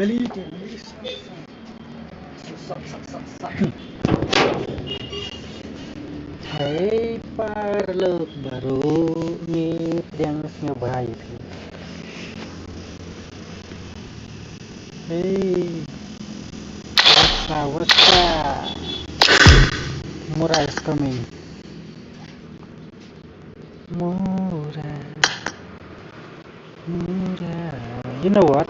Hey, Paralok baroh ni pdiang sngewbha iaphi. Hey, what's up? Mura is coming. Mura. You know what?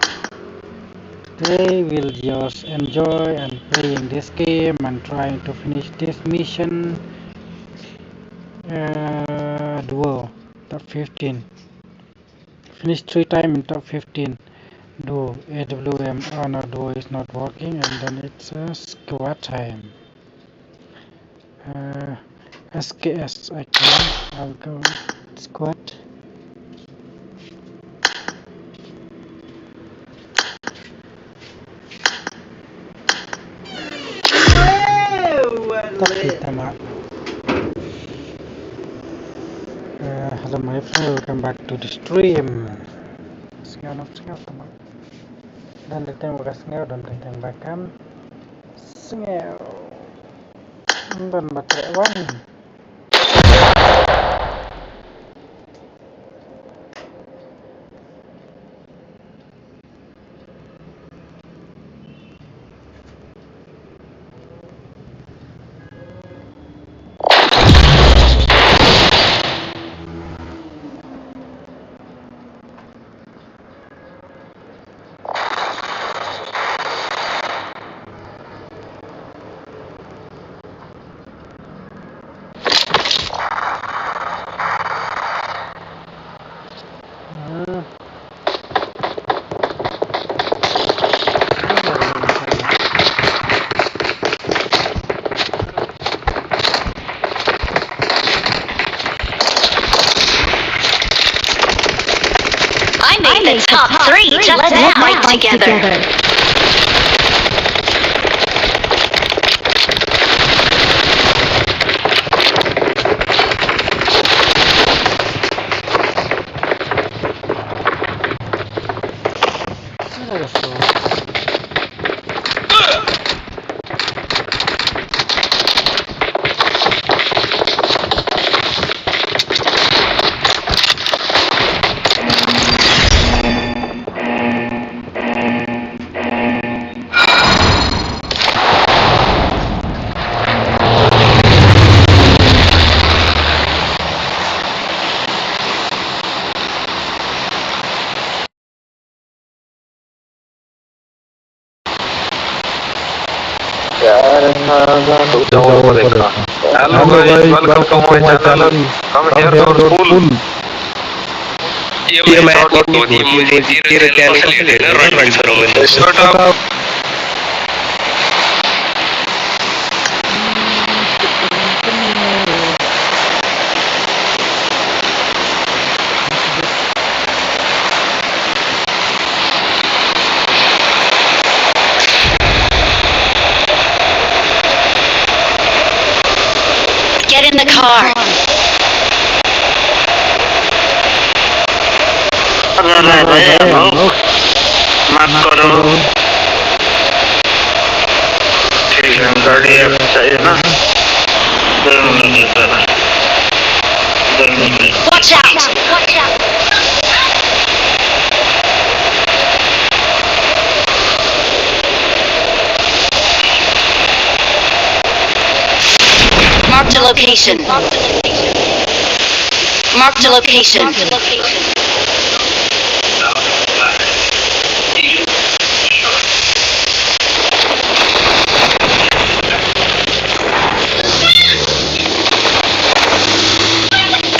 Today we'll just enjoy and playing this game and trying to finish this mission. Duo top 15. Finish 3 times in top 15. Duo AWM. Oh no, duo is not working, and then it's a squad time. SKS I'll go squad. Hello my friend, welcome back to the stream. Sngewbha teman. Dan ditembak sngewbha dan ditembakkan sngewbha dan baterai one. The top three. Let's fight together. Hello guys, welcome to my channel. Come here for full. ये मैं मुझे तेरे channel को लेना run करूंगा Shut up. Get in the car. माफ करो ठीक है गाड़ी चाहिए ना Watch out. Marked a location. Marked a location.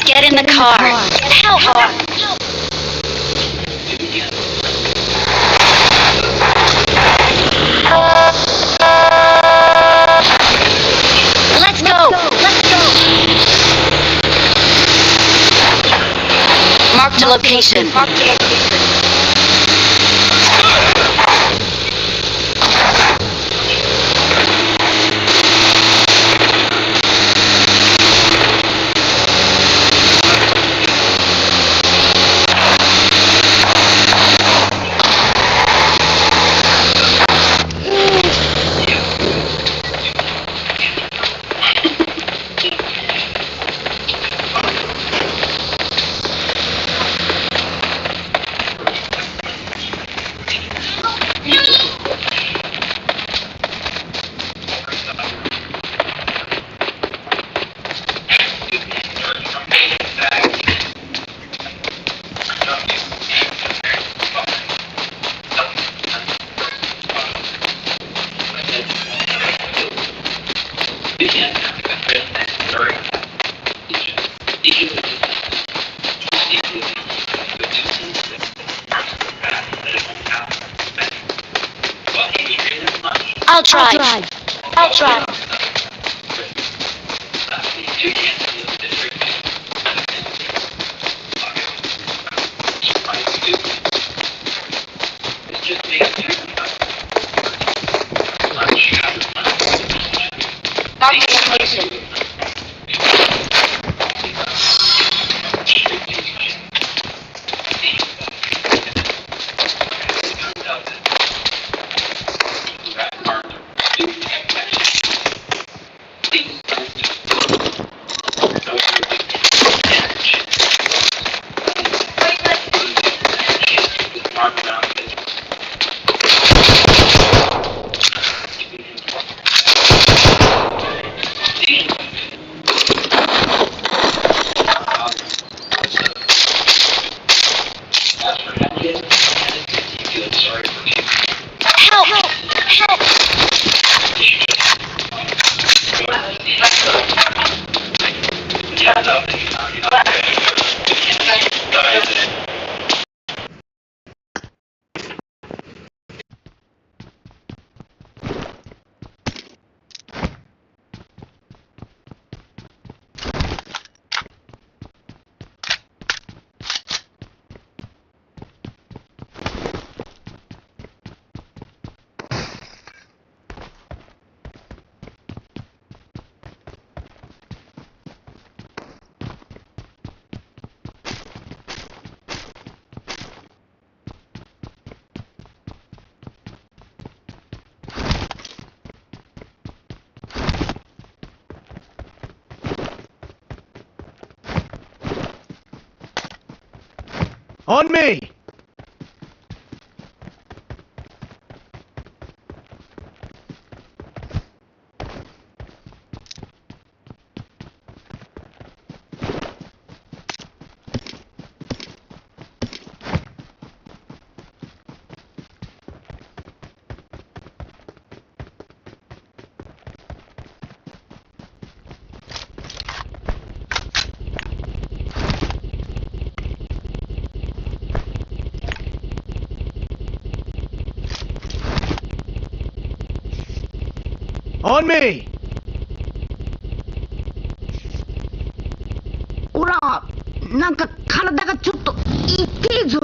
Get in the car. Help. Let's go. Marked a location. I'll drive. I'll drive. Mark the location. Help! Help! On me! On me! おら、なんか体がちょっと痛えぞ。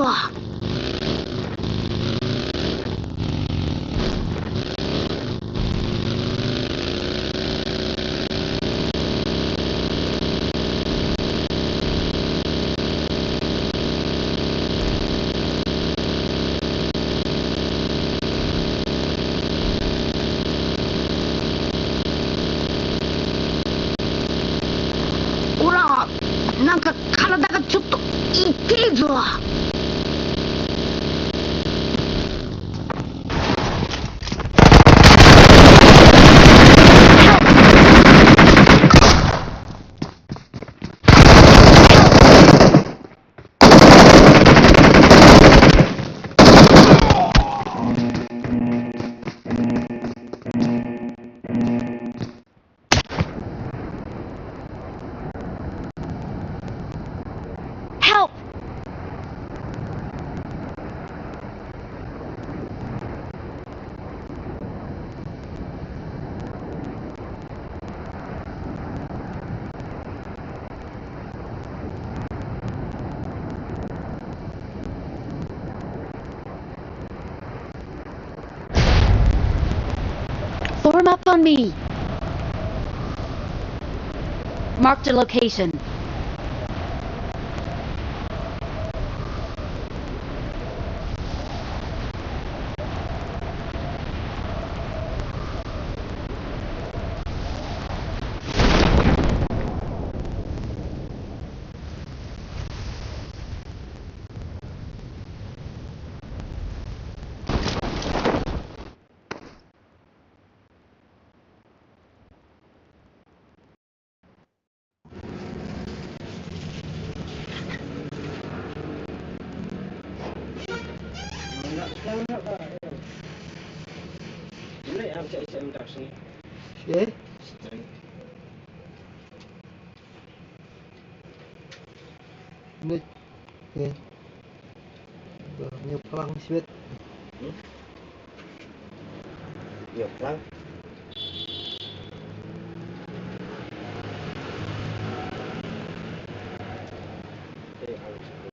おら、なんか体がちょっと痛えぞ。Help! Form up on me. Marked a location. Okay. Ini, okay. Nhiều phăng xuyết. Nhiều lắm. Để ăn